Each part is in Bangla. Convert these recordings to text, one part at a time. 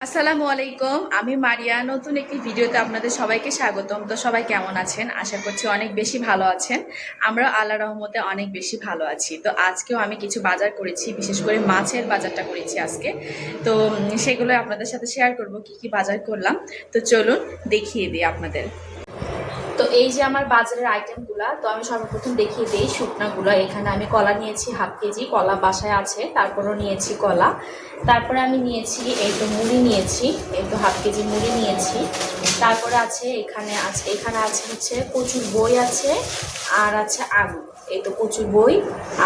আসসালামু আলাইকুম, আমি মারিয়া। নতুন একটি ভিডিওতে আপনাদের সবাইকে স্বাগতম। তো সবাই কেমন আছেন? আশা করছি অনেক বেশি ভালো আছেন। আমরা আল্লাহর রহমতে অনেক বেশি ভালো আছি। তো আজকেও আমি কিছু বাজার করেছি, বিশেষ করে মাছের বাজারটা করেছি আজকে। তো সেগুলো আপনাদের সাথে শেয়ার করব, কি কি বাজার করলাম। তো চলুন দেখিয়ে দিই আপনাদের। তো এই যে আমার বাজারের আইটেমগুলা, তো আমি সর্বপ্রথম দেখিয়ে দিই শুকনাগুলো। এখানে আমি কলা নিয়েছি হাফ কেজি, কলা বাসায় আছে, তারপরও নিয়েছি কলা। তারপরে আমি নিয়েছি এই তো মুড়ি নিয়েছি, এই তো হাফ কেজি মুড়ি নিয়েছি। তারপরে আছে এখানে আছে হচ্ছে কচুর বই আছে, আর আছে আলু। এই তো কচুর বই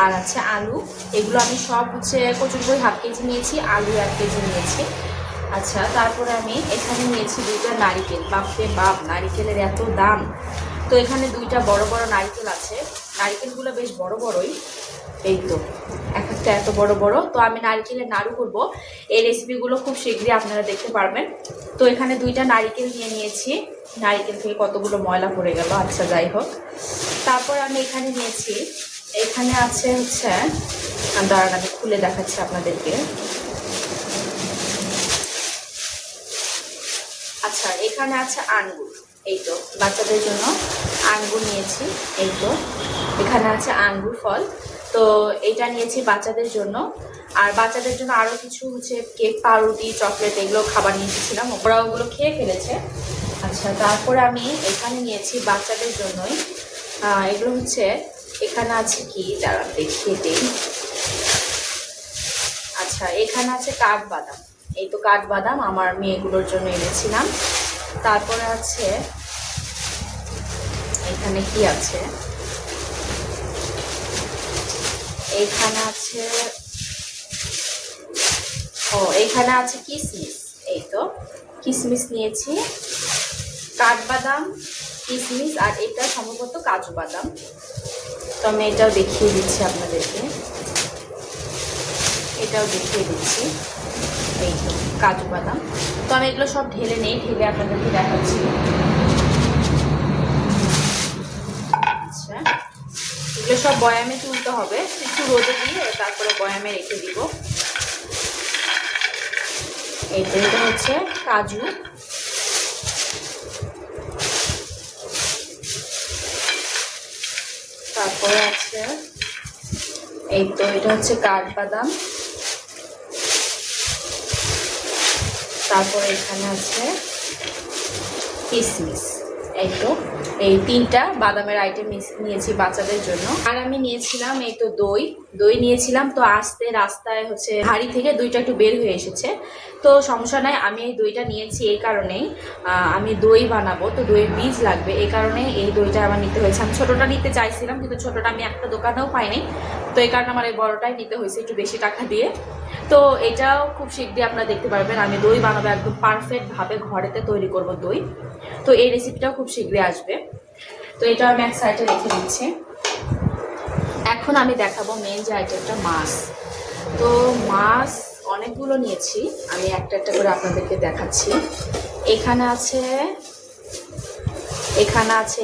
আর আছে আলু। এগুলো আমি সব হচ্ছে কচুর বই হাফ কেজি নিয়েছি, আলু 1 কেজি নিয়েছি। আচ্ছা, তারপরে আমি এখানে নিয়েছি 2টা নারিকেল। বাপরে বাপ, নারিকেলের এত দাম! তো এখানে 2টা বড় বড় নারিকেল আছে। নারিকেলগুলো বেশ বড় বড়ই, এই তো এক একটা এত বড় বড়। তো আমি নারিকেলের নাড়ু করব। এই রেসিপিগুলো খুব শীঘ্রই আপনারা দেখতে পারবেন। তো এখানে 2টা নারিকেল নিয়ে নিয়েছি। নারিকেল থেকে কতগুলো ময়লা পড়ে গেল, আচ্ছা যাই হোক। তারপর আমি এখানে নিয়েছি, এখানে আছে হচ্ছে, দাঁড়ান আমি খুলে দেখাচ্ছি আপনাদেরকে। আচ্ছা, এখানে আছে আঙ্গুর। এই তো বাচ্চাদের জন্য আঙ্গুর নিয়েছি। এই তো এখানে আছে আঙ্গুর ফল। তো এটা নিয়েছি বাচ্চাদের জন্য। আর বাচ্চাদের জন্য আরও কিছু হচ্ছে কেক, পাউরুটি, চকলেট, এগুলো খাবার নিয়ে এসেছিলাম, ওরা ওগুলো খেয়ে ফেলেছে। আচ্ছা, তারপরে আমি এখানে নিয়েছি বাচ্চাদের জন্যই। এগুলো হচ্ছে, এখানে আছে কি দাঁড়ান দেখিয়ে দিই। আচ্ছা, এখানে আছে কাঠবাদাম। এই তো কাঠবাদাম আমার মেয়েগুলোর জন্য এনেছিলাম। তারপরে আছে এখানে কি আছে, এইখানে আছে, এইখানে আছে কিশমিশ। এই তো কিশমিশ নিয়েছি, কাঠবাদাম, কিশমিশ, আর এটা সম্ভবত কাজু বাদাম। তো আমি এটাও দেখিয়ে দিচ্ছি আপনাদেরকে, এটাও দেখিয়ে দিচ্ছি। এই তো কাজু বাদাম। তো আমি এগুলো সব ঢেলে নেই, ঢেলে আপনাদেরকে দেখাচ্ছি। আচ্ছা, এগুলো সব বয়ামে তুলতে হবে, একটু রোদে দিয়ে তারপরে বয়ামে রেখে দিব। এটা হচ্ছে কাজু। তারপরে আছে এই তো এটা হচ্ছে কাঠবাদাম। তারপরে এখানে আছে কিশমিশ। এই তো এই 3টা বাদামের আইটেম নিয়েছি বাচ্চাদের জন্য। আর আমি নিয়েছিলাম এই তো দই। দই নিয়েছিলাম। তো আসতে রাস্তায় হচ্ছে হাঁড়ি থেকে 2টা একটু বের হয়ে এসেছে। তো সমস্যা নাই, আমি এই দইটা নিয়েছি এই কারণেই, আমি দই বানাবো, তো দইয়ের বীজ লাগবে, এই কারণে এই দইটা আমার নিতে হয়েছে। আমি ছোটোটা নিতে চাইছিলাম, কিন্তু ছোটোটা আমি একটা দোকানেও পাইনি। তো এই কারণে আমার এই বড়টাই নিতে হয়েছে একটু বেশি টাকা দিয়ে। তো এটাও খুব শীঘ্রই আপনারা দেখতে পারবেন। আমি দই বানাবো একদম পারফেক্টভাবে, ঘরেতে তৈরি করব দই। তো এই রেসিপিটাও খুব শীঘ্রই আসবে। তো এটা আমি এক সাইডে রেখে দিচ্ছি। এখন আমি দেখাবো মেন যে আইটেমটা, মাছ। তো মাছ অনেকগুলো নিয়েছি, আমি একটা একটা করে আপনাদেরকে দেখাচ্ছি। এখানে আছে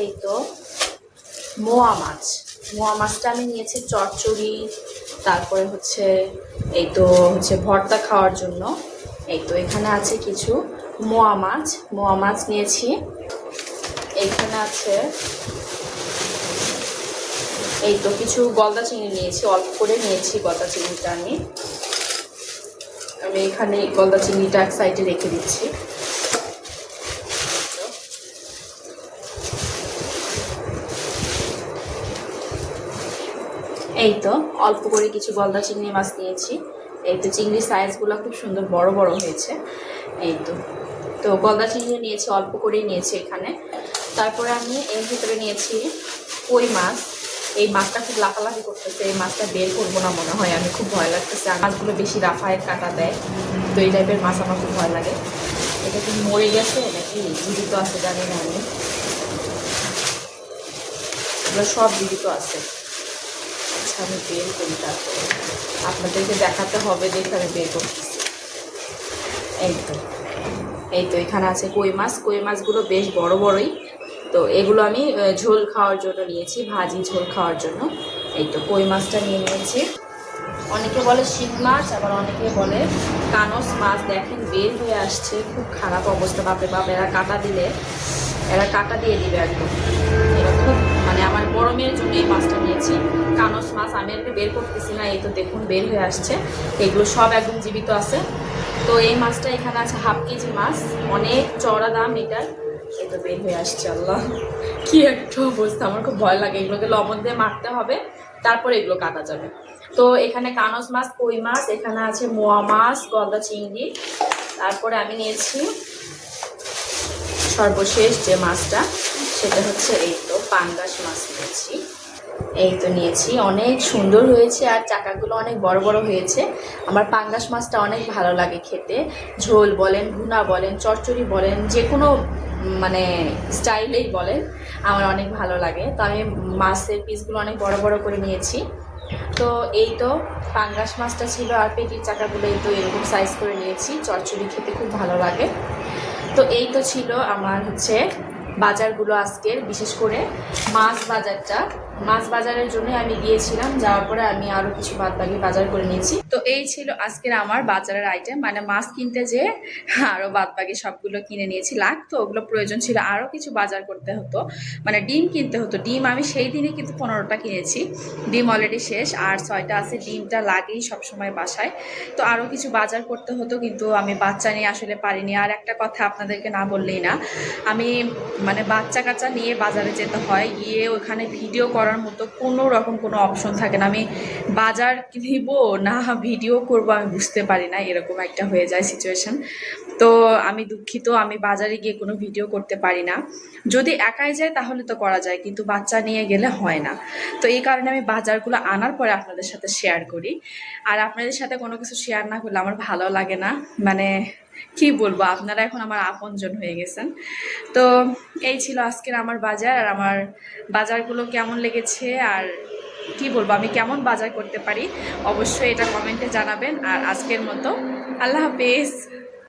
এই তো মোয়া মাছ। মোয়া মাছটা আমি নিয়েছি চচ্চড়ি, তারপরে হচ্ছে এই তো হচ্ছে ভর্তা খাওয়ার জন্য। এই তো এখানে আছে কিছু মোয়া মাছ নিয়েছি। এখানে আছে এই তো কিছু গলদা চিংড়ি নিয়েছি, অল্প করে নিয়েছি গলদা চিংড়িটা। আমি এখানে গলদা চিংড়িটা এক সাইডে রেখে দিচ্ছি। এই তো অল্প করে কিছু গলদা চিংড়ি মাছ নিয়েছি। এই তো চিংড়ির সাইজগুলো খুব সুন্দর বড় বড় হয়েছে। এই তো তো গলদা চিংড়ি নিয়েছি, অল্প করেই নিয়েছি এখানে। তারপরে আমি এর ভিতরে নিয়েছি কই মাছ। এই মাছটা খুব লাফালাফি করতেছে, এই মাছটা বের করবো না মনে হয়, আমি খুব ভয় লাগতেছে। আর মাছগুলো বেশি রাফায় কাটা দেয়, তো এই টাইপের মাছ আমার খুব ভয় লাগে। এটা কি মরে গেছে নাকি জীবিত আছে জানি না আমি, এগুলো সব জীবিত আছে। আচ্ছা, আমি বের করি, তারপরে আপনাদেরকে দেখাতে হবে, দেখে আমি বের করতেছি। এই তো এখানে আছে কই মাছ। কই মাছগুলো বেশ বড় বড়ই। তো এগুলো আমি ঝোল খাওয়ার জন্য নিয়েছি, ভাজি ঝোল খাওয়ার জন্য। এই তো কই মাছটা নিয়ে নিয়েছি। অনেকে বলে শিং মাছ, আবার অনেকে বলে কানস মাছ দেখেন বের হয়ে আসছে, খুব খারাপ অবস্থা। বাপরে বাপ, এরা কাটা দিলে এরা কাটা দিয়ে দিবে একদম। এরা খুব মানে আমার বড় মেয়ের জন্য এই মাছটা নিয়েছি, কানস মাছ। আমি এটাকে বের করতেছি না, এই তো দেখুন বের হয়ে আসছে। এগুলো সব একদম জীবিত আছে। তো এই মাছটা এখানে আছে হাফ কেজি মাছ, অনেক চড়া দাম এটার। এই তো বের হয়ে আসছে। আল্লাহ, কি একটা অবস্থা, আমার খুব ভয় লাগে। এগুলোকে লবণ দিয়ে মাখতে হবে, তারপরে এগুলো কাটা যাবে। তো এখানে কানস মাছ, কই মাছ, এখানে আছে মোয়া মাছ, গলদা চিংড়ি। তারপরে আমি নিয়েছি সর্বশেষ যে মাছটা, সেটা হচ্ছে এই তো পাঙ্গাস মাছ নিয়েছি। এই তো নিয়েছি, অনেক সুন্দর হয়েছে আর চাকাগুলো অনেক বড় বড় হয়েছে। আমার পাঙ্গাস মাছটা অনেক ভালো লাগে খেতে, ঝোল বলেন, ভুনা বলেন, চচ্চড়ি বলেন, যে কোনো মানে স্টাইলেই বলেন, আমার অনেক ভালো লাগে। তো আমি মাছের পিসগুলো অনেক বড় বড় করে নিয়েছি। তো এই তো পাঙ্গাস মাছটা ছিল, আর পেটির চাকাগুলো এই তো এরকম সাইজ করে নিয়েছি। চচ্চড়ি খেতে খুব ভালো লাগে। তো এই তো ছিল আমার হচ্ছে বাজারগুলো আজকের, বিশেষ করে মাছ বাজারটা। মাছ বাজারের জন্য আমি গিয়েছিলাম, যাওয়ার পরে আমি আরো কিছু বাদবাকি বাজার করে নিয়েছি। তো এই ছিল আজকের আমার বাজারের আইটেম, মানে মাছ কিনতে যে আরো বাদবাকি সবগুলো কিনে নিয়েছি। লাগতো, ওগুলো প্রয়োজন ছিল, আরো কিছু বাজার করতে হতো, মানে ডিম কিনতে হতো। ডিম আমি সেই দিনে কিন্তু 15টা কিনেছি, ডিম অলরেডি শেষ, আর 6টা আছে। ডিমটা লাগেই সবসময় বাসায়। তো আরো কিছু বাজার করতে হতো, কিন্তু আমি বাচ্চা নিয়ে আসলে পারিনি। আর একটা কথা আপনাদেরকে না বললেই না, আমি মানে বাচ্চা কাচ্চা নিয়ে বাজারে যেতে হয়, গিয়ে ওখানে ভিডিও করার মতো কোনো রকম কোনো অপশন থাকে না। আমি বাজার কিনব না ভিডিও করব আমি বুঝতে পারি না, এরকম একটা হয়ে যায় সিচুয়েশন। তো আমি দুঃখিত, আমি বাজারে গিয়ে কোনো ভিডিও করতে পারি না। যদি একাই যায় তাহলে তো করা যায়, কিন্তু বাচ্চা নিয়ে গেলে হয় না। তো এই কারণে আমি বাজারগুলো আনার পরে আপনাদের সাথে শেয়ার করি। আর আপনাদের সাথে কোনো কিছু শেয়ার না করলে আমার ভালো লাগে না, মানে কি বলবো, আপনারা এখন আমার আপনজন হয়ে গেছেন। তো এই ছিল আজকের আমার বাজার, আর আমার বাজারগুলো কেমন লেগেছে আর কি বলবো, আমি কেমন বাজার করতে পারি, অবশ্যই এটা কমেন্টে জানাবেন। আর আজকের মতো আল্লাহ হাফেজ।